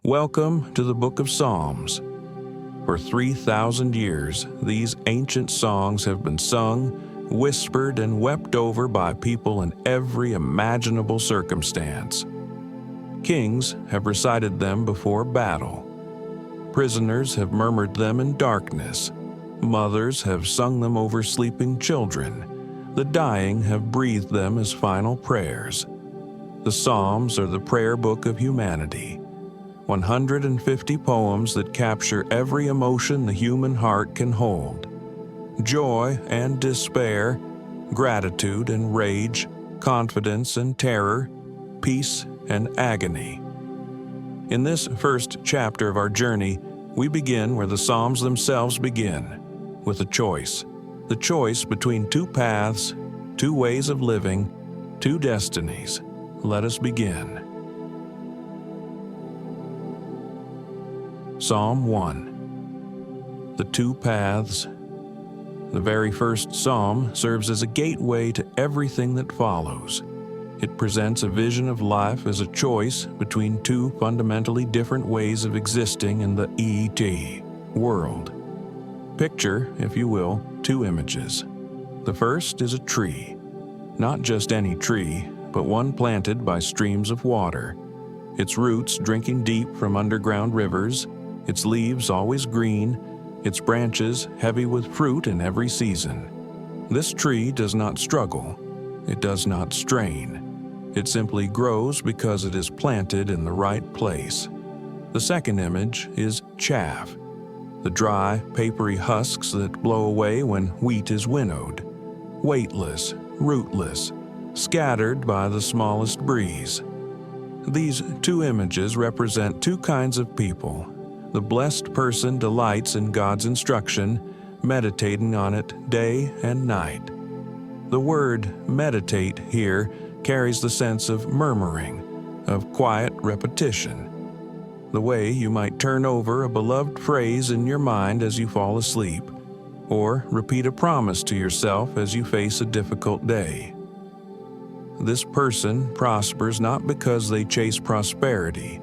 Welcome to the Book of Psalms. For 3,000 years, these ancient songs have been sung, whispered, and wept over by people in every imaginable circumstance. Kings have recited them before battle. Prisoners have murmured them in darkness. Mothers have sung them over sleeping children. The dying have breathed them as final prayers. The Psalms are the prayer book of humanity. 150 poems that capture every emotion the human heart can hold. Joy and despair, gratitude and rage, confidence and terror, peace and agony. In this first chapter of our journey, we begin where the Psalms themselves begin, with a choice. The choice between two paths, two ways of living, two destinies. Let us begin. Psalm 1. The Two Paths. The very first psalm serves as a gateway to everything that follows. It presents a vision of life as a choice between two fundamentally different ways of existing in the ET world. Picture, if you will, two images. The first is a tree. Not just any tree, but one planted by streams of water. Its roots drinking deep from underground rivers, its leaves always green, its branches heavy with fruit in every season. This tree does not struggle. It does not strain. It simply grows because it is planted in the right place. The second image is chaff, the dry, papery husks that blow away when wheat is winnowed. Weightless, rootless, scattered by the smallest breeze. These two images represent two kinds of people. The blessed person delights in God's instruction, meditating on it day and night. The word meditate here carries the sense of murmuring, of quiet repetition. The way you might turn over a beloved phrase in your mind as you fall asleep, or repeat a promise to yourself as you face a difficult day. This person prospers not because they chase prosperity,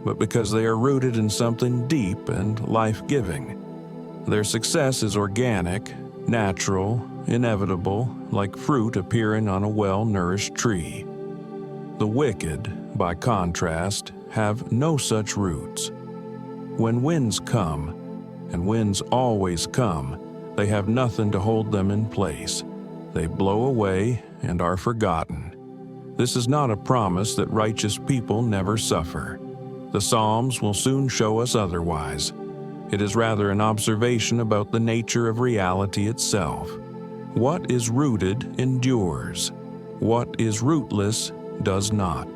but because they are rooted in something deep and life-giving. Their success is organic, natural, inevitable, like fruit appearing on a well-nourished tree. The wicked, by contrast, have no such roots. When winds come, and winds always come, they have nothing to hold them in place. They blow away and are forgotten. This is not a promise that righteous people never suffer. The Psalms will soon show us otherwise. It is rather an observation about the nature of reality itself. What is rooted endures. What is rootless does not.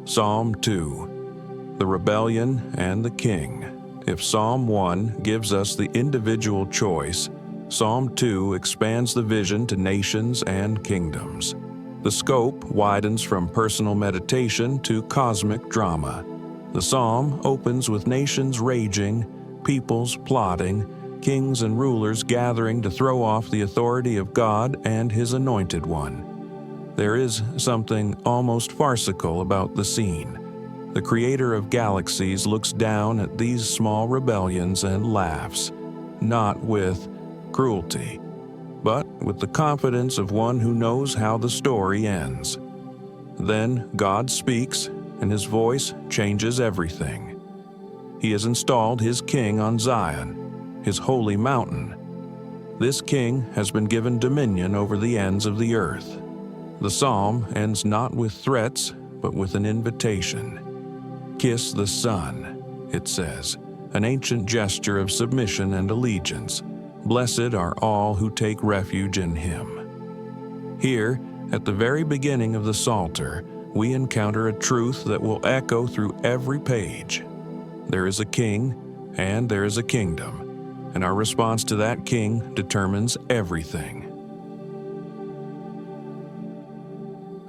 Psalm 2. The Rebellion and the King. If Psalm 1 gives us the individual choice, Psalm 2 expands the vision to nations and kingdoms. The scope widens from personal meditation to cosmic drama. The psalm opens with nations raging, peoples plotting, kings and rulers gathering to throw off the authority of God and His Anointed One. There is something almost farcical about the scene. The Creator of galaxies looks down at these small rebellions and laughs, not with cruelty, but with the confidence of one who knows how the story ends. Then God speaks, and His voice changes everything. He has installed His king on Zion, His holy mountain. This king has been given dominion over the ends of the earth. The psalm ends not with threats, but with an invitation. Kiss the Son, it says, an ancient gesture of submission and allegiance. Blessed are all who take refuge in Him. Here, at the very beginning of the Psalter, we encounter a truth that will echo through every page. There is a king, and there is a kingdom, and our response to that king determines everything.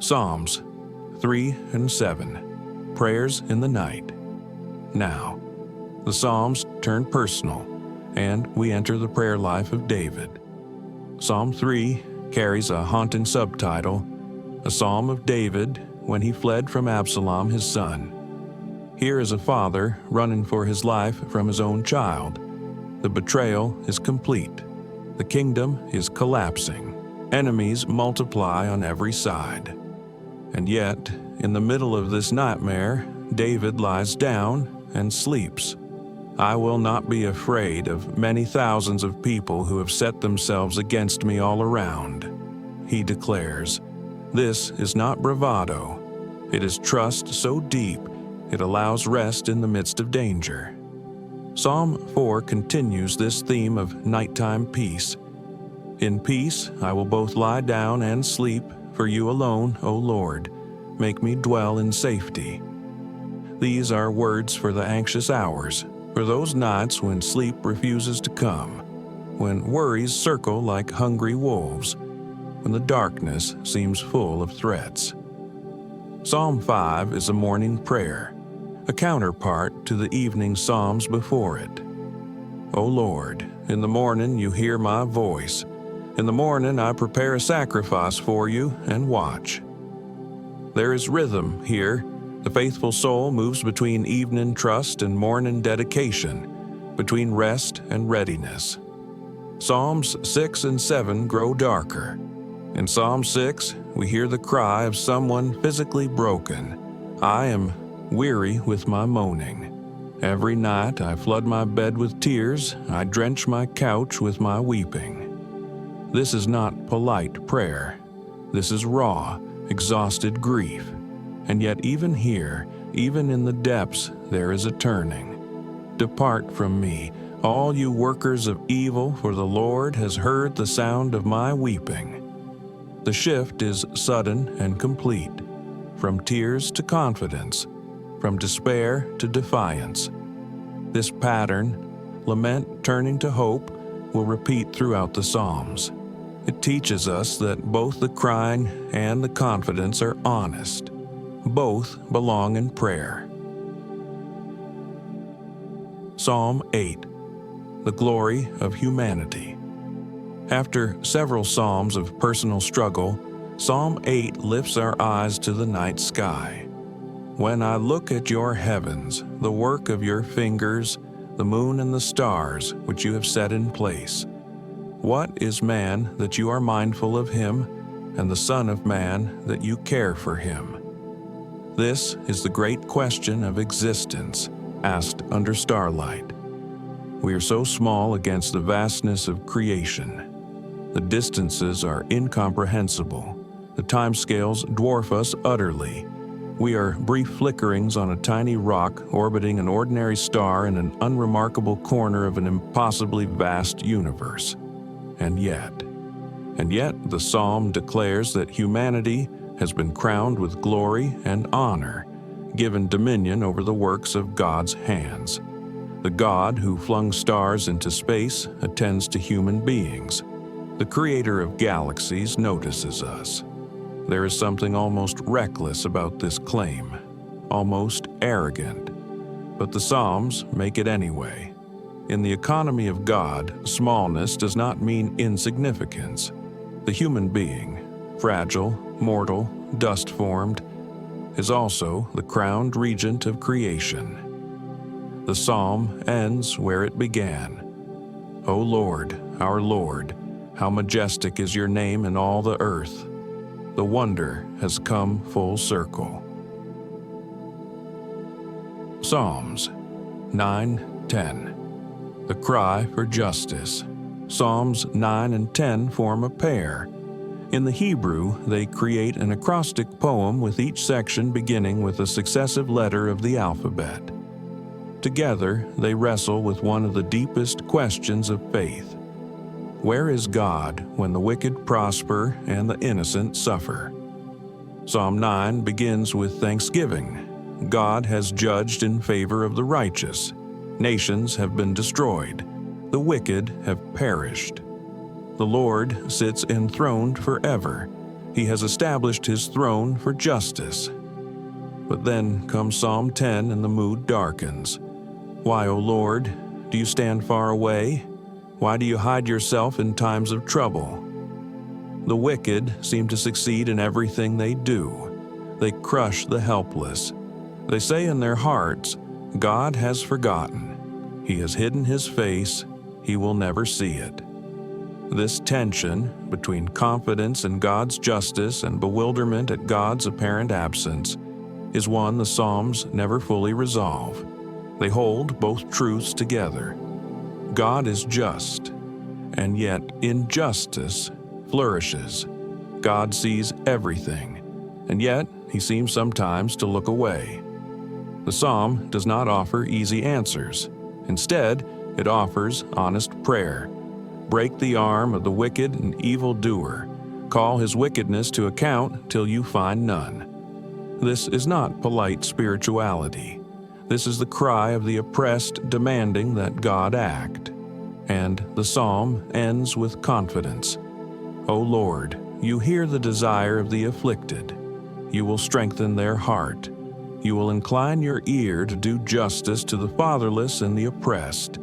Psalms 3 and 7. Prayers in the Night. Now, the Psalms turn personal, and we enter the prayer life of David. Psalm 3 carries a haunting subtitle, A Psalm of David, when he fled from Absalom his son. Here is a father running for his life from his own child. The betrayal is complete. The kingdom is collapsing. Enemies multiply on every side. And yet, in the middle of this nightmare, David lies down and sleeps. I will not be afraid of many thousands of people who have set themselves against me all around, he declares. This is not bravado. It is trust so deep it allows rest in the midst of danger. Psalm 4 continues this theme of nighttime peace. In peace I will both lie down and sleep, for you alone, O Lord, make me dwell in safety. These are words for the anxious hours, for those nights when sleep refuses to come, when worries circle like hungry wolves, when the darkness seems full of threats. Psalm 5 is a morning prayer, a counterpart to the evening psalms before it. O Lord, in the morning you hear my voice. In the morning I prepare a sacrifice for you and watch. There is rhythm here. The faithful soul moves between evening trust and morning dedication, between rest and readiness. Psalms 6 and 7 grow darker. In Psalm 6, we hear the cry of someone physically broken. I am weary with my moaning. Every night I flood my bed with tears, I drench my couch with my weeping. This is not polite prayer. This is raw, exhausted grief. And yet even here, even in the depths, there is a turning. Depart from me, all you workers of evil, for the Lord has heard the sound of my weeping. The shift is sudden and complete, from tears to confidence, from despair to defiance. This pattern, lament turning to hope, will repeat throughout the Psalms. It teaches us that both the crying and the confidence are honest. Both belong in prayer. Psalm 8, the glory of humanity. After several psalms of personal struggle, Psalm 8 lifts our eyes to the night sky. When I look at your heavens, the work of your fingers, the moon and the stars which you have set in place. What is man that you are mindful of him, and the Son of Man that you care for him? This is the great question of existence, asked under starlight. We are so small against the vastness of creation. The distances are incomprehensible. The timescales dwarf us utterly. We are brief flickerings on a tiny rock orbiting an ordinary star in an unremarkable corner of an impossibly vast universe. And yet the psalm declares that humanity has been crowned with glory and honor, given dominion over the works of God's hands. The God who flung stars into space attends to human beings. The creator of galaxies notices us. There is something almost reckless about this claim, almost arrogant. But the Psalms make it anyway. In the economy of God, smallness does not mean insignificance. The human being, fragile, mortal, dust-formed, is also the crowned regent of creation. The psalm ends where it began. O Lord, our Lord, how majestic is your name in all the earth. The wonder has come full circle. Psalms 9-10. The cry for justice. Psalms 9 and 10 form a pair. In the Hebrew, they create an acrostic poem with each section beginning with a successive letter of the alphabet. Together, they wrestle with one of the deepest questions of faith. Where is God when the wicked prosper and the innocent suffer? Psalm 9 begins with thanksgiving. God has judged in favor of the righteous. Nations have been destroyed. The wicked have perished. The Lord sits enthroned forever. He has established his throne for justice. But then comes Psalm 10 and the mood darkens. Why, O Lord, do you stand far away? Why do you hide yourself in times of trouble? The wicked seem to succeed in everything they do. They crush the helpless. They say in their hearts, God has forgotten. He has hidden his face. He will never see it. This tension between confidence in God's justice and bewilderment at God's apparent absence is one the Psalms never fully resolve. They hold both truths together. God is just, and yet injustice flourishes. God sees everything, and yet he seems sometimes to look away. The psalm does not offer easy answers. Instead, it offers honest prayer. Break the arm of the wicked and evil doer. Call his wickedness to account till you find none. This is not polite spirituality. This is the cry of the oppressed demanding that God act. And the psalm ends with confidence. O Lord, you hear the desire of the afflicted. You will strengthen their heart. You will incline your ear to do justice to the fatherless and the oppressed,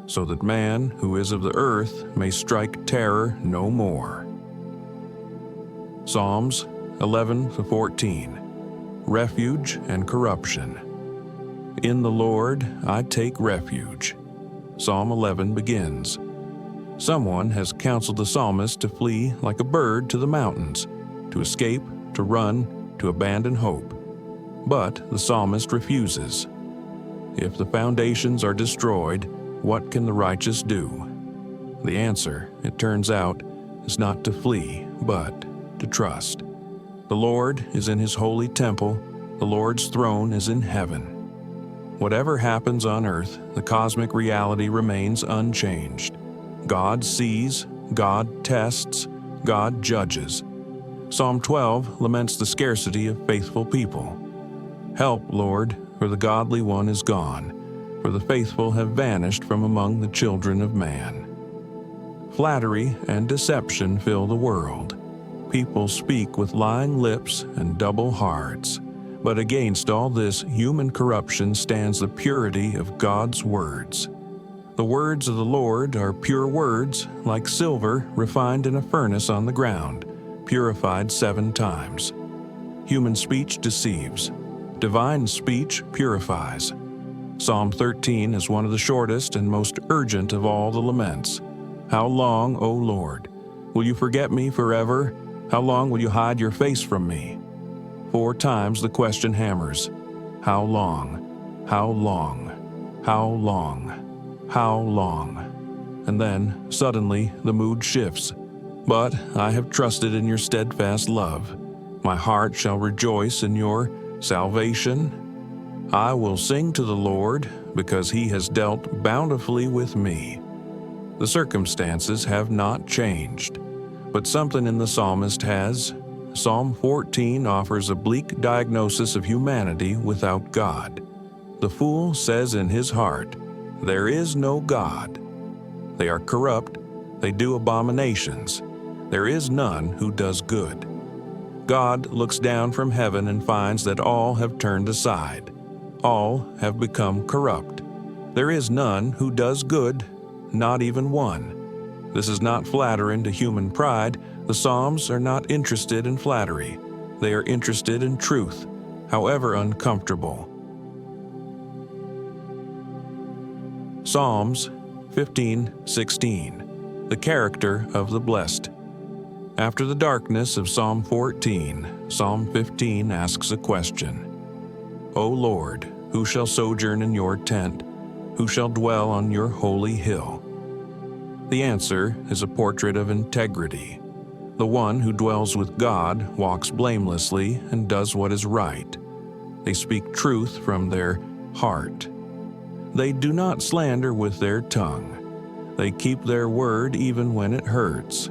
so that man who is of the earth may strike terror no more. Psalms 11-14. Refuge and corruption. In the Lord I take refuge. Psalm 11 begins. Someone has counseled the psalmist to flee like a bird to the mountains, to escape, to run, to abandon hope. But the psalmist refuses. If the foundations are destroyed, what can the righteous do? The answer, it turns out, is not to flee, but to trust. The Lord is in his holy temple. The Lord's throne is in heaven. Whatever happens on earth, the cosmic reality remains unchanged. God sees, God tests, God judges. Psalm 12 laments the scarcity of faithful people. Help, Lord, for the godly one is gone, for the faithful have vanished from among the children of man. Flattery and deception fill the world. People speak with lying lips and double hearts. But against all this human corruption stands the purity of God's words. The words of the Lord are pure words, like silver refined in a furnace on the ground, purified 7 times. Human speech deceives. Divine speech purifies. Psalm 13 is one of the shortest and most urgent of all the laments. How long, O Lord? Will you forget me forever? How long will you hide your face from me? 4 times the question hammers. How long? How long? How long? How long? And then, suddenly, the mood shifts. But I have trusted in your steadfast love. My heart shall rejoice in your salvation. I will sing to the Lord, because he has dealt bountifully with me. The circumstances have not changed, but something in the psalmist has. Psalm 14 offers a bleak diagnosis of humanity without God. The fool says in his heart, "There is no God." They are corrupt, they do abominations. There is none who does good. God looks down from heaven and finds that all have turned aside. All have become corrupt. There is none who does good, not even one. This is not flattering to human pride. The Psalms are not interested in flattery. They are interested in truth, however uncomfortable. Psalms 15:16. The character of the blessed. After the darkness of Psalm 14, Psalm 15 asks a question. O Lord, who shall sojourn in your tent? Who shall dwell on your holy hill? The answer is a portrait of integrity. The one who dwells with God walks blamelessly and does what is right. They speak truth from their heart. They do not slander with their tongue. They keep their word even when it hurts.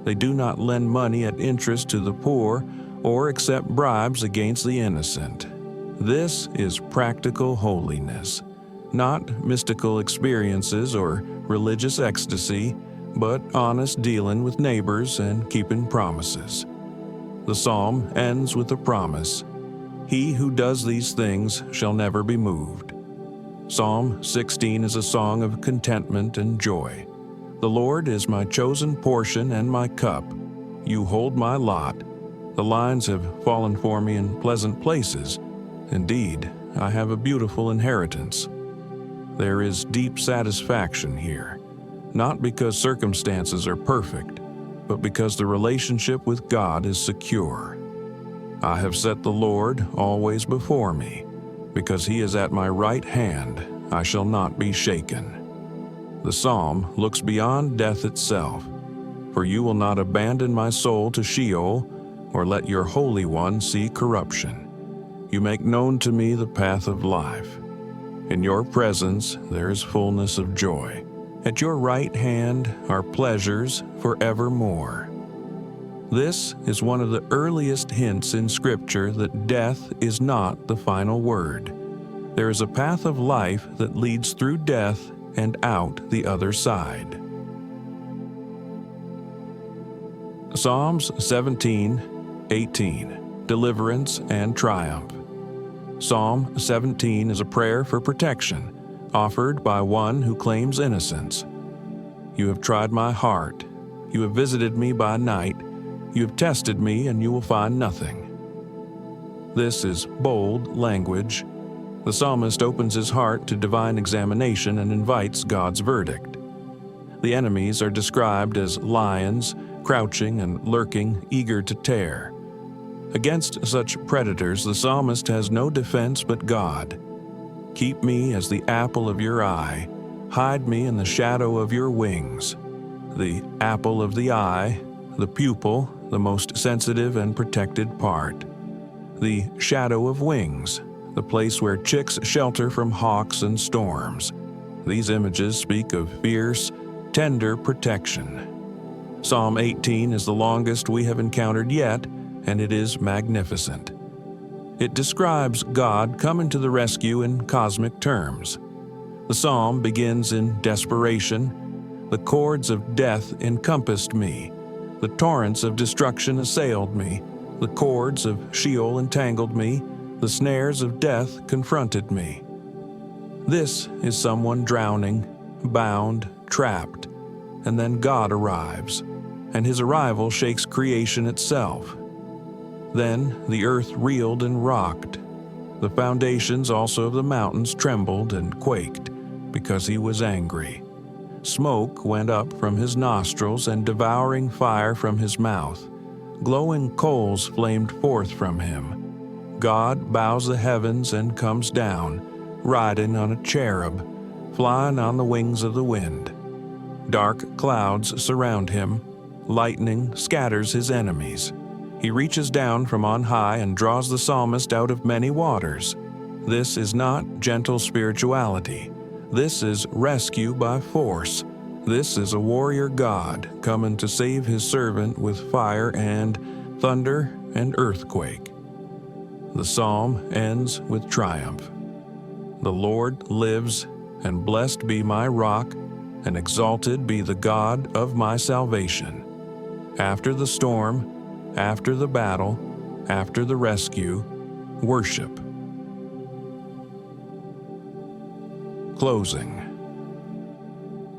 They do not lend money at interest to the poor or accept bribes against the innocent. This is practical holiness, not mystical experiences or religious ecstasy, but honest dealing with neighbors and keeping promises. The psalm ends with a promise. He who does these things shall never be moved. Psalm 16 is a song of contentment and joy. The Lord is my chosen portion and my cup. You hold my lot. The lines have fallen for me in pleasant places. Indeed, I have a beautiful inheritance. There is deep satisfaction here, not because circumstances are perfect, but because the relationship with God is secure. I have set the Lord always before me. Because he is at my right hand, I shall not be shaken. The psalm looks beyond death itself. For you will not abandon my soul to Sheol, or let your Holy One see corruption. You make known to me the path of life. In your presence there is fullness of joy. At your right hand are pleasures forevermore. This is one of the earliest hints in Scripture that death is not the final word. There is a path of life that leads through death and out the other side. Psalms 17:18, Deliverance and Triumph. Psalm 17 is a prayer for protection, offered by one who claims innocence. You have tried my heart. You have visited me by night. You have tested me, and you will find nothing. This is bold language. The psalmist opens his heart to divine examination and invites God's verdict. The enemies are described as lions, crouching and lurking, eager to tear. Against such predators, the psalmist has no defense but God. Keep me as the apple of your eye. Hide me in the shadow of your wings. The apple of the eye, the pupil, the most sensitive and protected part. The shadow of wings, the place where chicks shelter from hawks and storms. These images speak of fierce, tender protection. Psalm 18 is the longest we have encountered yet, and it is magnificent. It describes God coming to the rescue in cosmic terms. The psalm begins in desperation. The cords of death encompassed me. The torrents of destruction assailed me. The cords of Sheol entangled me. The snares of death confronted me. This is someone drowning, bound, trapped, and then God arrives, and his arrival shakes creation itself. Then the earth reeled and rocked. The foundations also of the mountains trembled and quaked, because he was angry. Smoke went up from his nostrils and devouring fire from his mouth. Glowing coals flamed forth from him. God bows the heavens and comes down, riding on a cherub, flying on the wings of the wind. Dark clouds surround him. Lightning scatters his enemies. He reaches down from on high and draws the psalmist out of many waters. This is not gentle spirituality. This is rescue by force. This is a warrior God coming to save his servant with fire and thunder and earthquake. The psalm ends with triumph. The Lord lives, and blessed be my rock, and exalted be the God of my salvation. After the storm, after the battle, after the rescue, worship. Closing.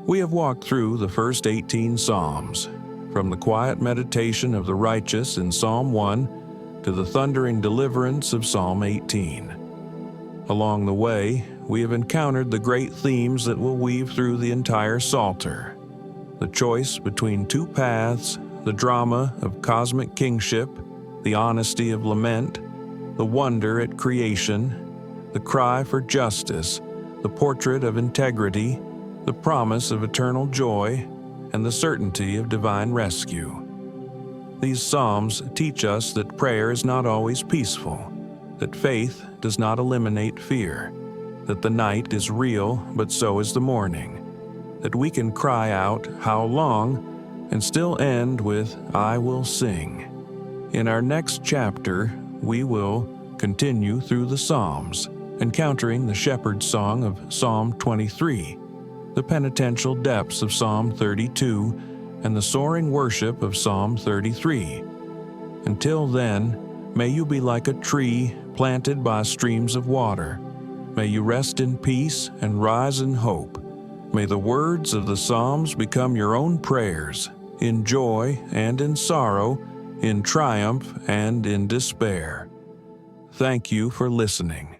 We have walked through the first 18 Psalms, from the quiet meditation of the righteous in Psalm 1 to the thundering deliverance of Psalm 18. Along the way, we have encountered the great themes that will weave through the entire Psalter. The choice between two paths, the drama of cosmic kingship, the honesty of lament, the wonder at creation, the cry for justice, the portrait of integrity, the promise of eternal joy, and the certainty of divine rescue. These Psalms teach us that prayer is not always peaceful, that faith does not eliminate fear, that the night is real, but so is the morning, that we can cry out, "How long?" and still end with, "I will sing." In our next chapter, we will continue through the Psalms, encountering the shepherd's song of Psalm 23, the penitential depths of Psalm 32, and the soaring worship of Psalm 33. Until then, may you be like a tree planted by streams of water. May you rest in peace and rise in hope. May the words of the Psalms become your own prayers. In joy and in sorrow, in triumph and in despair. Thank you for listening.